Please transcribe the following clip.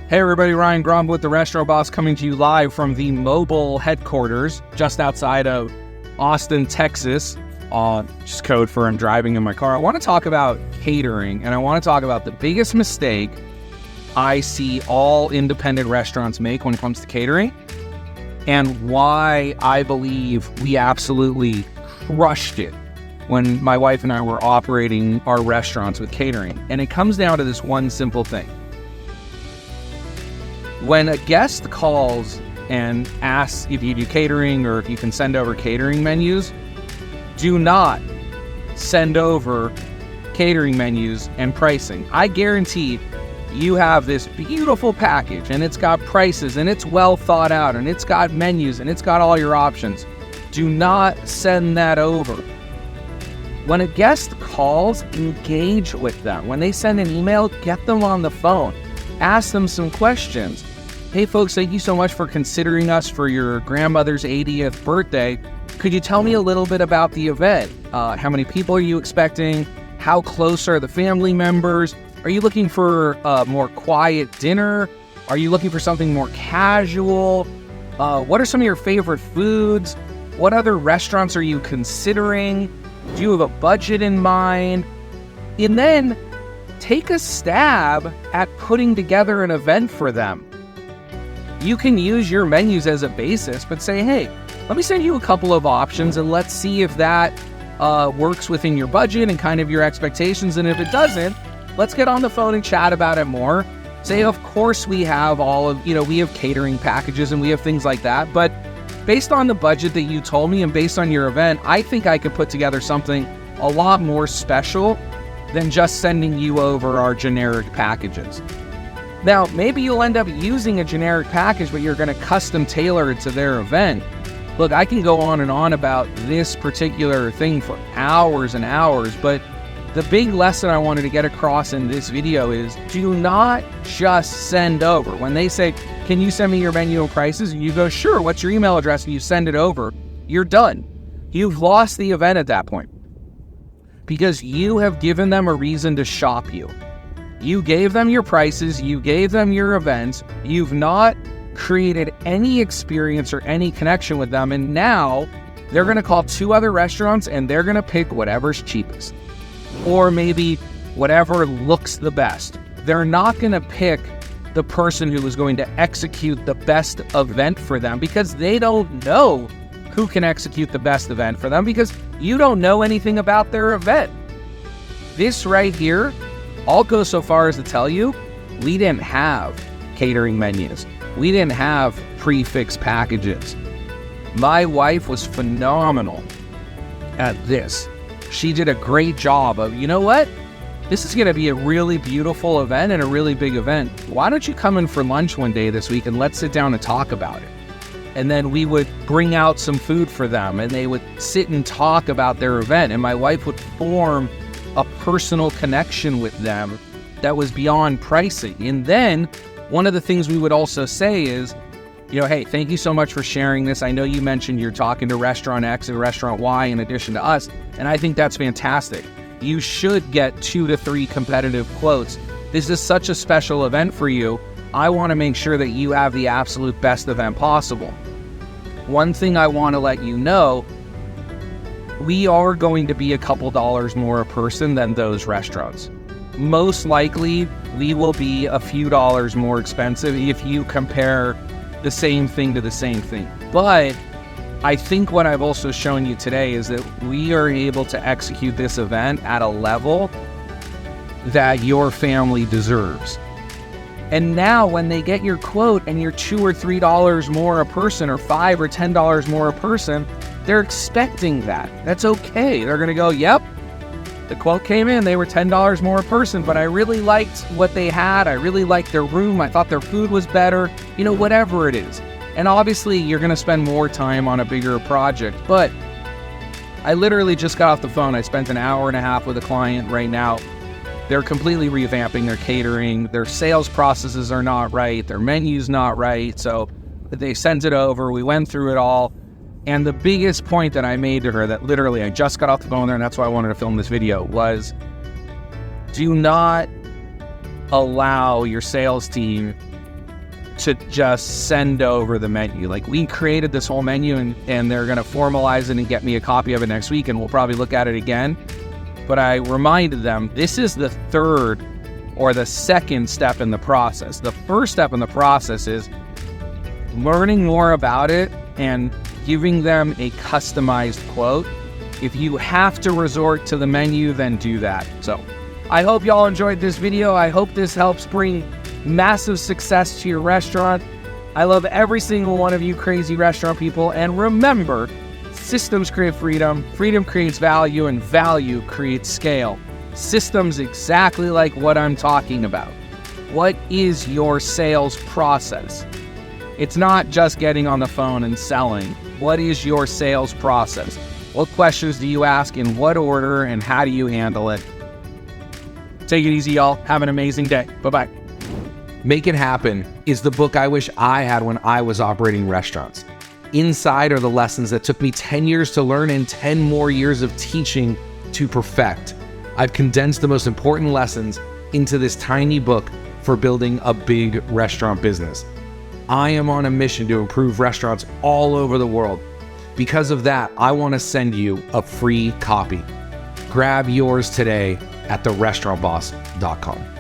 Hey everybody, Ryan Grom with the Restaurant Boss coming to you live from the mobile headquarters just outside of Austin, Texas. Just code for I'm driving in my car. I want to talk about catering, and I want to talk about the biggest mistake I see all independent restaurants make when it comes to catering, and why I believe we absolutely crushed it when my wife and I were operating our restaurants with catering. And it comes down to this one simple thing. When a guest calls and asks if you do catering or if you can send over catering menus, do not send over catering menus and pricing. I guarantee you have this beautiful package and it's got prices and it's well thought out and it's got menus and it's got all your options. Do not send that over. When a guest calls, engage with them. When they send an email, get them on the phone. Ask them some questions. Hey folks, thank you so much for considering us for your grandmother's 80th birthday. Could you tell me a little bit about the event? How many people are you expecting? How close are the family members? Are you looking for a more quiet dinner? Are you looking for something more casual? What are some of your favorite foods? What other restaurants are you considering? Do you have a budget in mind? And then take a stab at putting together an event for them. You can use your menus as a basis, but say, hey, let me send you a couple of options and let's see if that works within your budget and kind of your expectations. And if it doesn't, let's get on the phone and chat about it more. Say, of course, we have we have catering packages and we have things like that. But based on the budget that you told me and based on your event, I think I could put together something a lot more special than just sending you over our generic packages. Now, maybe you'll end up using a generic package, but you're going to custom tailor it to their event. Look, I can go on and on about this particular thing for hours and hours, but the big lesson I wanted to get across in this video is do not just send over. When they say, can you send me your menu and prices? And you go, sure, what's your email address? And you send it over. You're done. You've lost the event at that point because you have given them a reason to shop you. You gave them your prices, you gave them your events, you've not created any experience or any connection with them, and now they're going to call two other restaurants and they're going to pick whatever's cheapest. Or maybe whatever looks the best. They're not going to pick the person who is going to execute the best event for them because they don't know who can execute the best event for them because you don't know anything about their event. This right here, I'll go so far as to tell you, we didn't have catering menus. We didn't have prefix packages. My wife was phenomenal at this. She did a great job of, you know what? This is going to be a really beautiful event and a really big event. Why don't you come in for lunch one day this week and let's sit down and talk about it? And then we would bring out some food for them and they would sit and talk about their event. And my wife would form a personal connection with them that was beyond pricing. And then one of the things we would also say is, hey, thank you so much for sharing this. I know you mentioned you're talking to Restaurant X and Restaurant Y in addition to us, and I think that's fantastic. You should get 2 to 3 competitive quotes. This is such a special event for you. I want to make sure that you have the absolute best event possible. One thing I want to let you know, we are going to be a couple dollars more a person than those restaurants. Most likely, we will be a few dollars more expensive if you compare the same thing to the same thing. But I think what I've also shown you today is that we are able to execute this event at a level that your family deserves. And now when they get your quote and you're $2 or $3 more a person or $5 or $10 more a person, they're expecting that. That's okay. They're going to go, yep, the quote came in, they were $10 more a person, but I really liked what they had. I really liked their room. I thought their food was better, whatever it is. And obviously you're going to spend more time on a bigger project, but I literally just got off the phone. I spent an hour and a half with a client right now. They're completely revamping their catering. Their sales processes are not right. Their menu's not right. So they sent it over. We went through it all. And the biggest point that I made to her that literally I just got off the phone there, and that's why I wanted to film this video, was do not allow your sales team to just send over the menu. Like, we created this whole menu and they're going to formalize it and get me a copy of it next week, and we'll probably look at it again. But I reminded them, this is the third or the second step in the process. The first step in the process is learning more about it and giving them a customized quote. If you have to resort to the menu, then do that. So I hope y'all enjoyed this video. I hope this helps bring massive success to your restaurant. I love every single one of you crazy restaurant people. And remember, systems create freedom, freedom creates value, and value creates scale. Systems exactly like what I'm talking about. What is your sales process? It's not just getting on the phone and selling. What is your sales process? What questions do you ask, in what order, and how do you handle it? Take it easy, y'all. Have an amazing day. Bye-bye. Make It Happen is the book I wish I had when I was operating restaurants. Inside are the lessons that took me 10 years to learn and 10 more years of teaching to perfect. I've condensed the most important lessons into this tiny book for building a big restaurant business. I am on a mission to improve restaurants all over the world. Because of that, I want to send you a free copy. Grab yours today at therestaurantboss.com.